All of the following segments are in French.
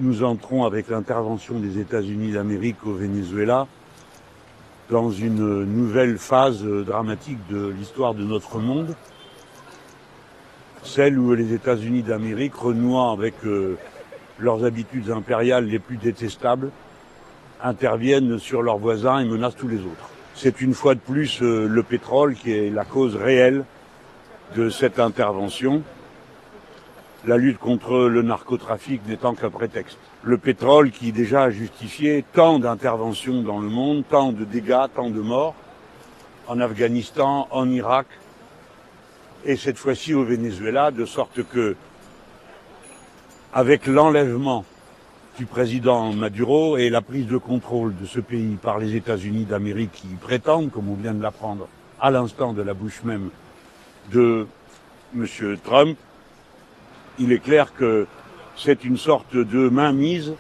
Nous entrons avec l'intervention des États-Unis d'Amérique au Venezuela dans une nouvelle phase dramatique de l'histoire de notre monde, celle où les États-Unis d'Amérique, renouant avec leurs habitudes impériales les plus détestables, interviennent sur leurs voisins et menacent tous les autres. C'est une fois de plus le pétrole qui est la cause réelle de cette intervention. La lutte contre le narcotrafic n'étant qu'un prétexte. Le pétrole qui déjà a justifié tant d'interventions dans le monde, tant de dégâts, tant de morts, en Afghanistan, en Irak, et cette fois-ci au Venezuela, de sorte que, avec l'enlèvement du président Maduro et la prise de contrôle de ce pays par les États-Unis d'Amérique qui prétendent, comme on vient de l'apprendre à l'instant de la bouche même de M. Trump, il est clair que c'est une sorte de mainmise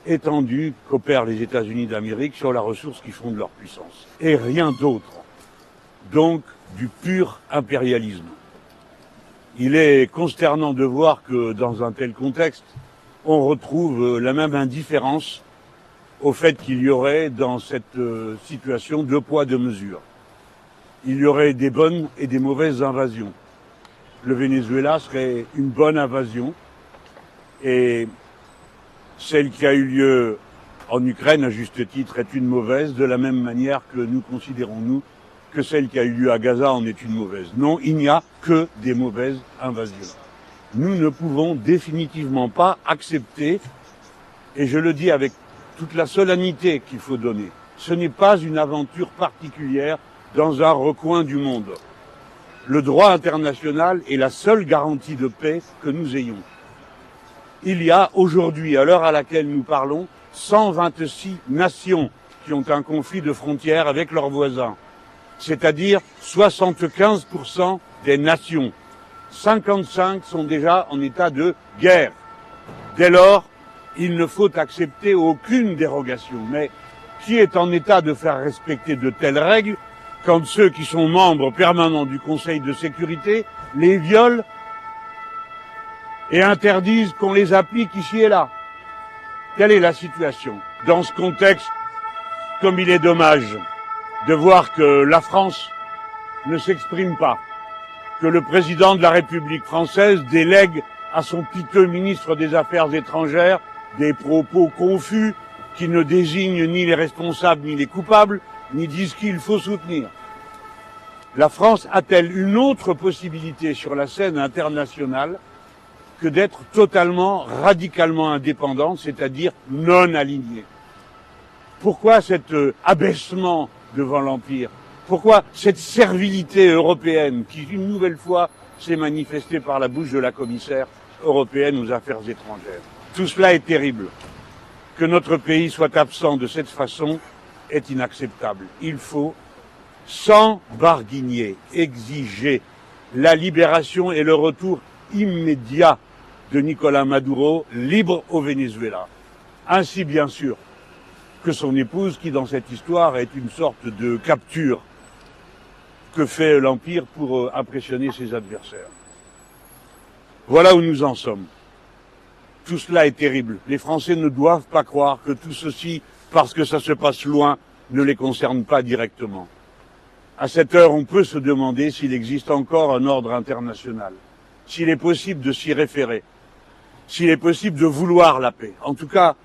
étendue qu'opèrent les États-Unis d'Amérique sur la ressource qui fonde leur puissance. Et rien d'autre. Donc, du pur impérialisme. Il est consternant de voir que, dans un tel contexte, on retrouve la même indifférence au fait qu'il y aurait, dans cette situation, deux poids, deux mesures. Il y aurait des bonnes et des mauvaises invasions. Le Venezuela serait une bonne invasion et celle qui a eu lieu en Ukraine, à juste titre, est une mauvaise, de la même manière que nous considérons, nous, que celle qui a eu lieu à Gaza en est une mauvaise. Non, il n'y a que des mauvaises invasions. Nous ne pouvons définitivement pas accepter, et je le dis avec toute la solennité qu'il faut donner, ce n'est pas une aventure particulière dans un recoin du monde. Le droit international est la seule garantie de paix que nous ayons. Il y a aujourd'hui, à l'heure à laquelle nous parlons, 126 nations qui ont un conflit de frontières avec leurs voisins, c'est-à-dire 75% des nations. 55 sont déjà en état de guerre. Dès lors, il ne faut accepter aucune dérogation. Mais qui est en état de faire respecter de telles règles quand ceux qui sont membres permanents du Conseil de sécurité les violent et interdisent qu'on les applique ici et là? Quelle est la situation? Dans ce contexte, comme il est dommage de voir que la France ne s'exprime pas, que le président de la République française délègue à son piteux ministre des Affaires étrangères des propos confus qui ne désignent ni les responsables ni les coupables, ni disent qu'il faut soutenir. La France a-t-elle une autre possibilité sur la scène internationale que d'être totalement, radicalement indépendante, c'est-à-dire non alignée? Pourquoi cet abaissement devant l'Empire? Pourquoi cette servilité européenne qui, une nouvelle fois, s'est manifestée par la bouche de la commissaire européenne aux Affaires étrangères? Tout cela est terrible. Que notre pays soit absent de cette façon est inacceptable. Il faut, sans barguigner, exiger la libération et le retour immédiat de Nicolás Maduro, libre au Venezuela. Ainsi, bien sûr, que son épouse, qui dans cette histoire est une sorte de capture que fait l'Empire pour impressionner ses adversaires. Voilà où nous en sommes. Tout cela est terrible. Les Français ne doivent pas croire que tout ceci, parce que ça se passe loin, ne les concerne pas directement. À cette heure, on peut se demander s'il existe encore un ordre international, s'il est possible de s'y référer, s'il est possible de vouloir la paix. En tout cas,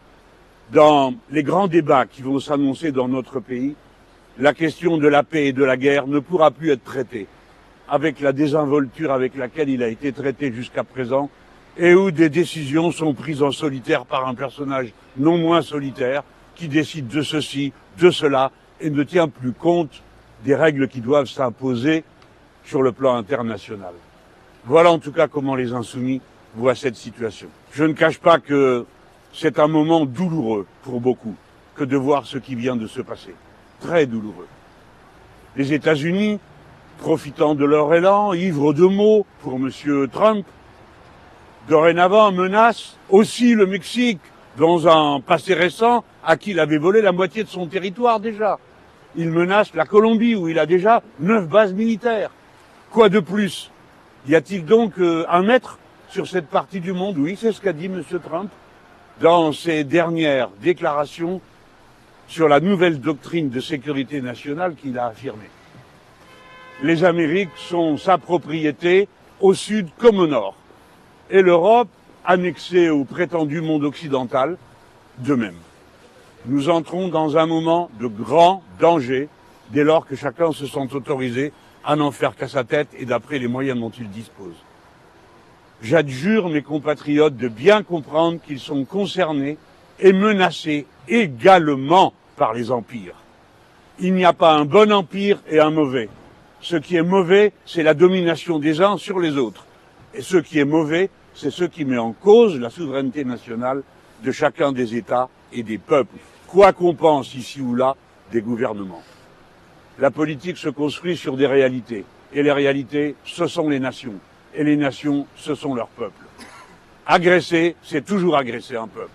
dans les grands débats qui vont s'annoncer dans notre pays, la question de la paix et de la guerre ne pourra plus être traitée avec la désinvolture avec laquelle il a été traité jusqu'à présent, et où des décisions sont prises en solitaire par un personnage non moins solitaire qui décide de ceci, de cela, et ne tient plus compte des règles qui doivent s'imposer sur le plan international. Voilà en tout cas comment les Insoumis voient cette situation. Je ne cache pas que c'est un moment douloureux pour beaucoup que de voir ce qui vient de se passer. Très douloureux. Les États-Unis, profitant de leur élan, ivres de mots pour M. Trump, dorénavant menacent aussi le Mexique, dans un passé récent, à qui il avait volé la moitié de son territoire déjà. Il menace la Colombie, où il a déjà 9 bases militaires. Quoi de plus? Y a-t-il donc un maître sur cette partie du monde? Oui, c'est ce qu'a dit M. Trump. dans ses dernières déclarations sur la nouvelle doctrine de sécurité nationale qu'il a affirmée. Les Amériques sont sa propriété au sud comme au nord, et l'Europe, annexée au prétendu monde occidental, de même. Nous entrons dans un moment de grand danger dès lors que chacun se sent autorisé à n'en faire qu'à sa tête et d'après les moyens dont il dispose. J'adjure mes compatriotes de bien comprendre qu'ils sont concernés et menacés également par les empires. Il n'y a pas un bon empire et un mauvais. Ce qui est mauvais, c'est la domination des uns sur les autres. Et ce qui est mauvais, c'est ce qui met en cause la souveraineté nationale de chacun des États et des peuples, quoi qu'on pense ici ou là des gouvernements. La politique se construit sur des réalités, et les réalités, ce sont les nations, et les nations, ce sont leurs peuples. Agresser, c'est toujours agresser un peuple,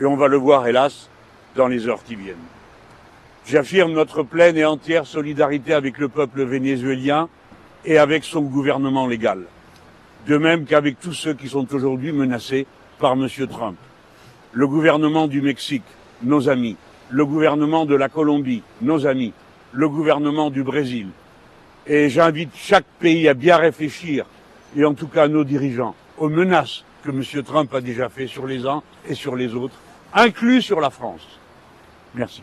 et on va le voir, hélas, dans les heures qui viennent. J'affirme notre pleine et entière solidarité avec le peuple vénézuélien et avec son gouvernement légal, de même qu'avec tous ceux qui sont aujourd'hui menacés par M. Trump. Le gouvernement du Mexique, nos amis, le gouvernement de la Colombie, nos amis, le gouvernement du Brésil. Et j'invite chaque pays à bien réfléchir, et en tout cas nos dirigeants, aux menaces que M. Trump a déjà fait sur les uns et sur les autres, inclus sur la France. Merci.